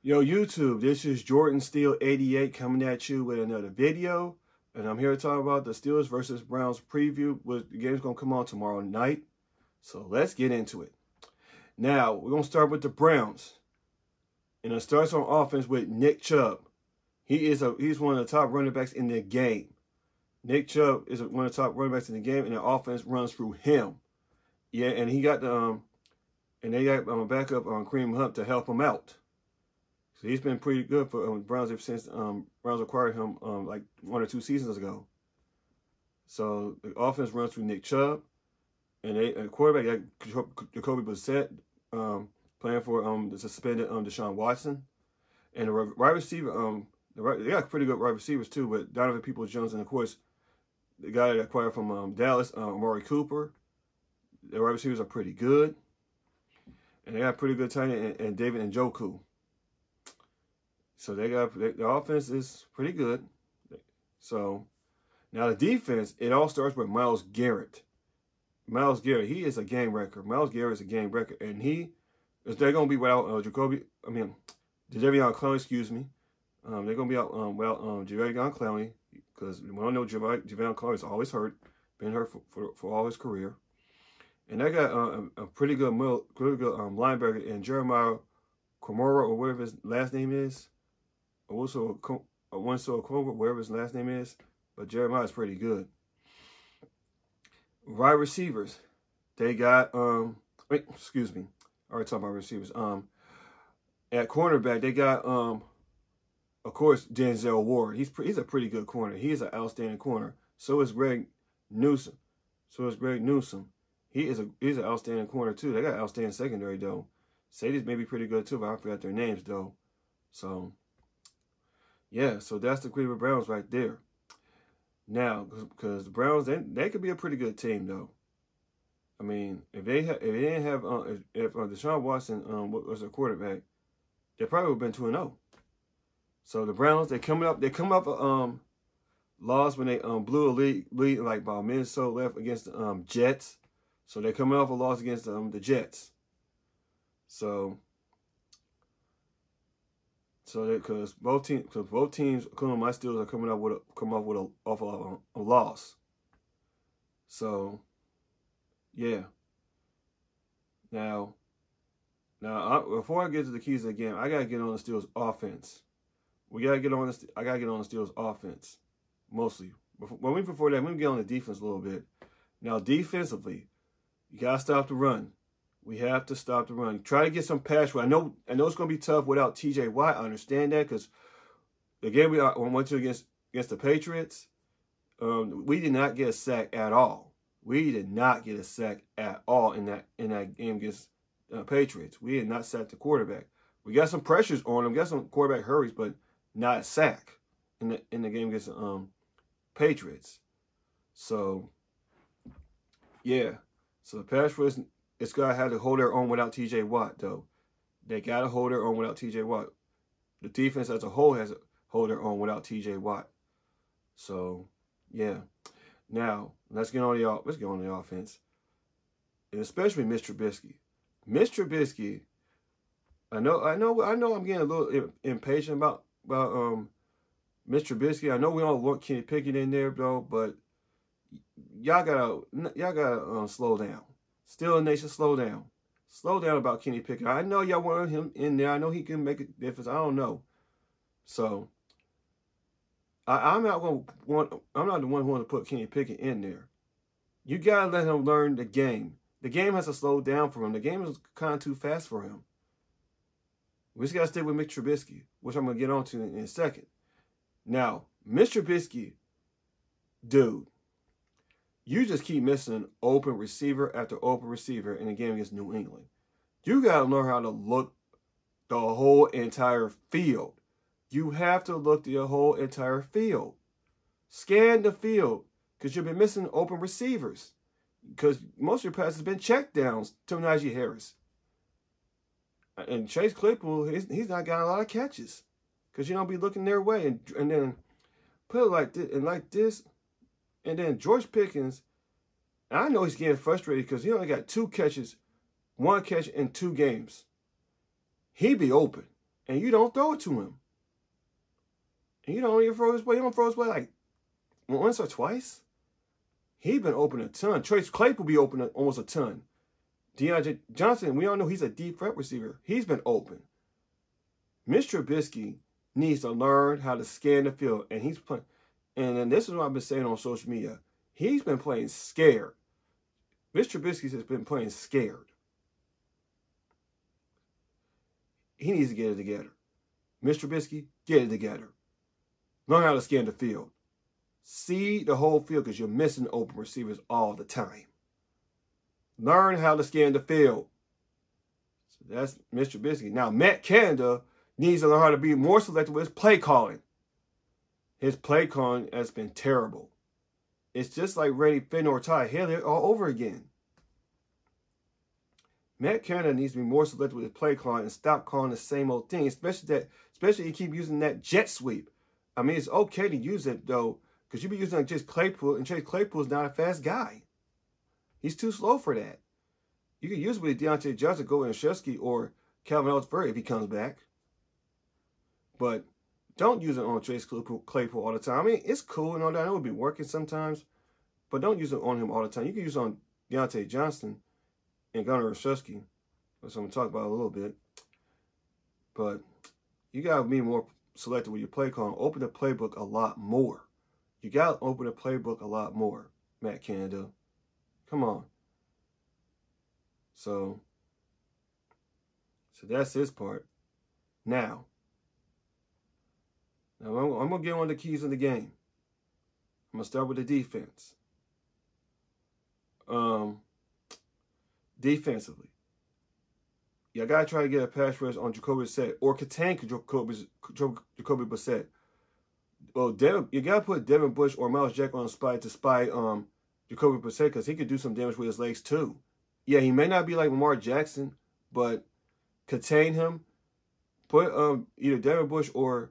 Yo, YouTube, this is Jordan Steele 88 coming at you with another video. And I'm here to talk about the Steelers versus Browns preview. The game's going to come on tomorrow night. So let's get into it. Now, we're going to start with the Browns. And it starts on offense with Nick Chubb. He's one of the top running backs in the game. Nick Chubb is one of the top running backs in the game, and the offense runs through him. Yeah, and he got and they got backup on Kareem Hunt to help him out. So he's been pretty good for Browns ever since Browns acquired him like 1 or 2 seasons ago. So the offense runs through Nick Chubb, and the quarterback got Jacoby Brissett playing for the suspended Deshaun Watson, and the wide receiver they got pretty good wide receivers too, but Donovan Peoples-Jones, and of course the guy that acquired from Dallas, Amari Cooper. The wide receivers are pretty good, and they got pretty good tight end and David Njoku. So the offense is pretty good. So now the defense, it all starts with Myles Garrett. Myles Garrett, he is a game wrecker. Myles Garrett is a game wrecker, and they're going to be without Jadeveon Clowney, excuse me. They're going to be out without Jadeveon Clowney, because we all know Jadeveon Clowney is always hurt, been hurt for all his career. And they got a pretty good linebacker in Jeremiah Komora, or whatever his last name is. Also, whatever his last name is, but Jeremiah is pretty good. Wide receivers, they got excuse me, I already talked about receivers. At cornerback, they got of course Denzel Ward. He's a pretty good corner. He's an outstanding corner. So is Greg Newsome. He's an outstanding corner too. They got outstanding secondary though. Safeties may be pretty good too, but I forgot their names though. So yeah, so that's the Cleveland Browns right there. Now, because the Browns, they could be a pretty good team though. I mean, if Deshaun Watson was their quarterback, they probably would have been 2-0. So the Browns, they come up lost when they blew a lead like about a minute so left against the Jets. So they're coming off a loss against the Jets. So because both teams, including my Steelers, are coming up with a loss. So yeah. Now before I get to the keys of the game, I gotta get on the Steelers offense. I gotta get on the Steelers offense mostly. Before that, let me get on the defense a little bit. Now defensively, you gotta stop the run. We have to stop the run. Try to get some pass rush. I know it's going to be tough without T.J. Watt. I understand that, because the game we went to against the Patriots, we did not get a sack at all. We did not get a sack at all in that game against Patriots. We did not sack the quarterback. We got some pressures on him, got some quarterback hurries, but not a sack in the game against Patriots. So yeah, so the pass rush. It's got to have to hold their own without T.J. Watt, though. They got to hold their own without T.J. Watt. The defense as a whole has to hold their own without T.J. Watt. So, yeah. Now, let's get on the offense, and especially Mr. Trubisky. Mr. Trubisky, I know. I'm getting a little impatient about Mr. Trubisky. I know we don't want Kenny Pickett in there, though, but y'all gotta slow down. Still, Nation, slow down. Slow down about Kenny Pickett. I know y'all want him in there. I know he can make a difference. I don't know. So, I'm not the one who wants to put Kenny Pickett in there. You got to let him learn the game. The game has to slow down for him. The game is kind of too fast for him. We just got to stick with Mr. Trubisky, which I'm going to get on to in a second. Now, Mr. Trubisky, dude. You just keep missing open receiver after open receiver in the game against New England. You got to learn how to look the whole entire field. You have to look the whole entire field. Scan the field, because you've been missing open receivers. Because most of your passes have been check downs to Najee Harris. And Chase Claypool, he's not got a lot of catches. Because you don't be looking their way. And then put it like this. And then George Pickens, I know he's getting frustrated because he only got 2 catches, 1 catch in 2 games. He'd be open. and you don't throw it to him. And you don't even throw his way. You don't throw his way like once or twice. He's been open a ton. Trace Claypool be open almost a ton. DeAndre Johnson, we all know he's a deep threat receiver. He's been open. Mr. Trubisky needs to learn how to scan the field, and he's playing. And then this is what I've been saying on social media. He's been playing scared. Mr. Trubisky has been playing scared. He needs to get it together. Mr. Trubisky, get it together. Learn how to scan the field. See the whole field because you're missing open receivers all the time. Learn how to scan the field. So that's Mr. Trubisky. Now, Matt Canada needs to learn how to be more selective with his play calling. His play calling has been terrible. It's just like Randy Finn or Ty Haley all over again. Matt Canada needs to be more selective with his play calling and stop calling the same old thing, especially you keep using that jet sweep. I mean, it's okay to use it, though, because you be using like Chase Claypool, and Chase Claypool is not a fast guy. He's too slow for that. You can use it with Deontay Johnson, Go and Shusky, or Calvin Ellsbury if he comes back. But don't use it on Chase Claypool all the time. I mean, it's cool and all that. It would be working sometimes, but don't use it on him all the time. You can use it on Deontay Johnson and Gunnar Shusky, which I'm going to talk about a little bit. But you got to be more selective with your play call. Open the playbook a lot more. You got to open the playbook a lot more, Matt Canada. Come on. So that's his part. Now I'm going to get on the keys of the game. I'm going to start with the defense. Defensively, you got to try to get a pass rush on Jacoby Brissett or contain Jacoby Brissett. Well, you got to put Devin Bush or Miles Jack on the spot to spy Jacoby Brissett because he could do some damage with his legs too. Yeah, he may not be like Lamar Jackson, but contain him. Put either Devin Bush or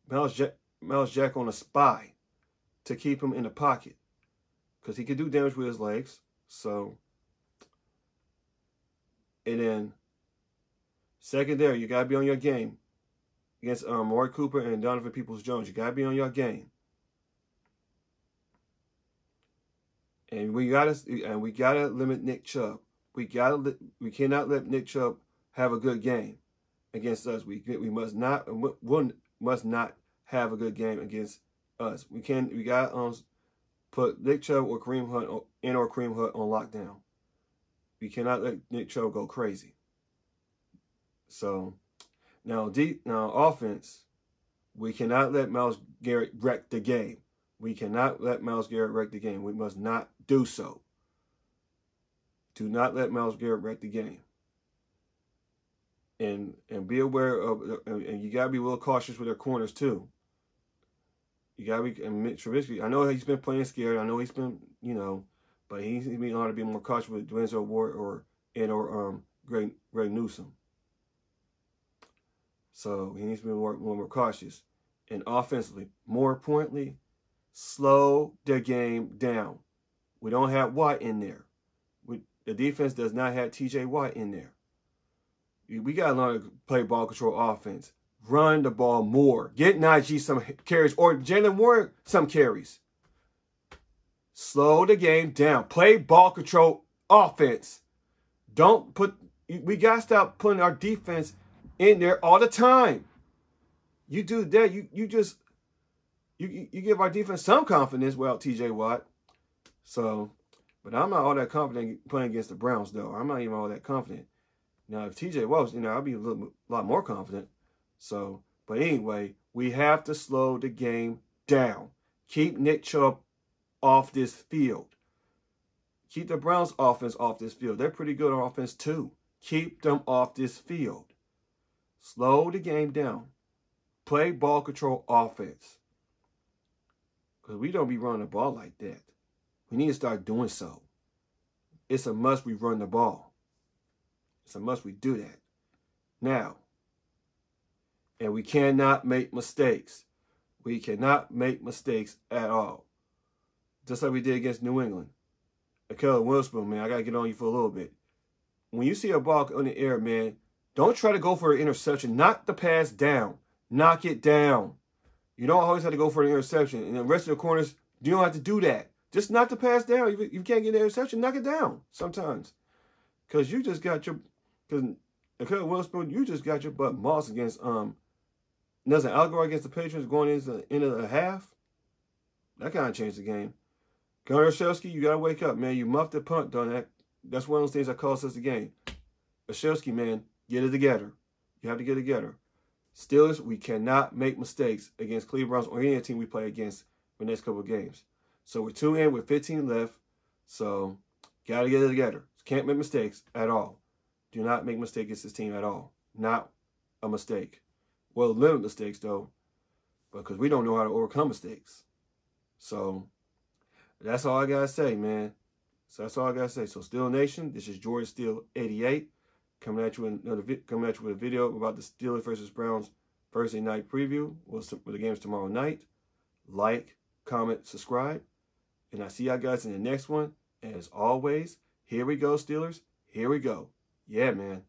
Miles Jack on a spy to keep him in the pocket because he could do damage with his legs. So, and then secondary, you gotta be on your game against Amari Cooper and Donovan Peoples-Jones. You gotta be on your game, and we gotta limit Nick Chubb. We cannot let Nick Chubb have a good game against us. We must not have a good game against us. We got put Nick Chubb or Kareem Hunt or Kareem Hunt on lockdown. We cannot let Nick Chubb go crazy. So now offense, we cannot let Myles Garrett wreck the game. We cannot let Myles Garrett wreck the game. We must not do so. Do not let Myles Garrett wreck the game. And be aware of, and you gotta be a little cautious with their corners too. You gotta be, and Trubisky, I know he's been playing scared. I know he's been, but he's been ought to be more cautious with Denzel Ward or Greg Newsome. So he needs to be more cautious. And offensively, more importantly, slow the game down. We don't have Watt in there. The defense does not have T.J. Watt in there. We got to learn to play ball control offense. Run the ball more. Get Najee some carries or Jalen Warren some carries. Slow the game down. Play ball control offense. We got to stop putting our defense in there all the time. You do that, you give our defense some confidence without T.J. Watt. So, but I'm not all that confident playing against the Browns, though. I'm not even all that confident. Now, if T.J. Watt was, I'd be a lot more confident. So, but anyway, we have to slow the game down. Keep Nick Chubb off this field. Keep the Browns' offense off this field. They're pretty good on offense, too. Keep them off this field. Slow the game down. Play ball control offense. Because we don't be running the ball like that. We need to start doing so. It's a must we run the ball. It's a must we do that. Now, and we cannot make mistakes. We cannot make mistakes at all. Just like we did against New England. Keller Winston, man, I got to get on you for a little bit. When you see a ball in the air, man, Don't try to go for an interception. Knock the pass down. Knock it down. You don't always have to go for an interception. And the rest of the corners, you don't have to do that. Just knock the pass down. If you can't get an interception, knock it down sometimes. Because you just got your... Because Witherspoon, you just got your butt mossed against... Nelson Algar against the Patriots going into the end of the half. That kind of changed the game. Gunnar Olszewski, you got to wake up, man. You muffed the punt on that. That's one of those things that cost us the game. Olszewski, man, get it together. You have to get it together. Steelers, we cannot make mistakes against Cleveland Browns or any team we play against for the next couple of games. So we're 2 in with 15 left. So, got to get it together. Can't make mistakes at all. Do not make mistakes against this team at all. Not a mistake. Well, limit mistakes, though, because we don't know how to overcome mistakes. So, that's all I got to say, man. So, that's all I got to say. So, Steel Nation, this is George Steele 88. Coming at you with a video about the Steelers versus Browns Thursday night preview with the games tomorrow night. Like, comment, subscribe. And I'll see y'all guys in the next one. And as always, here we go, Steelers. Here we go. Yeah, man.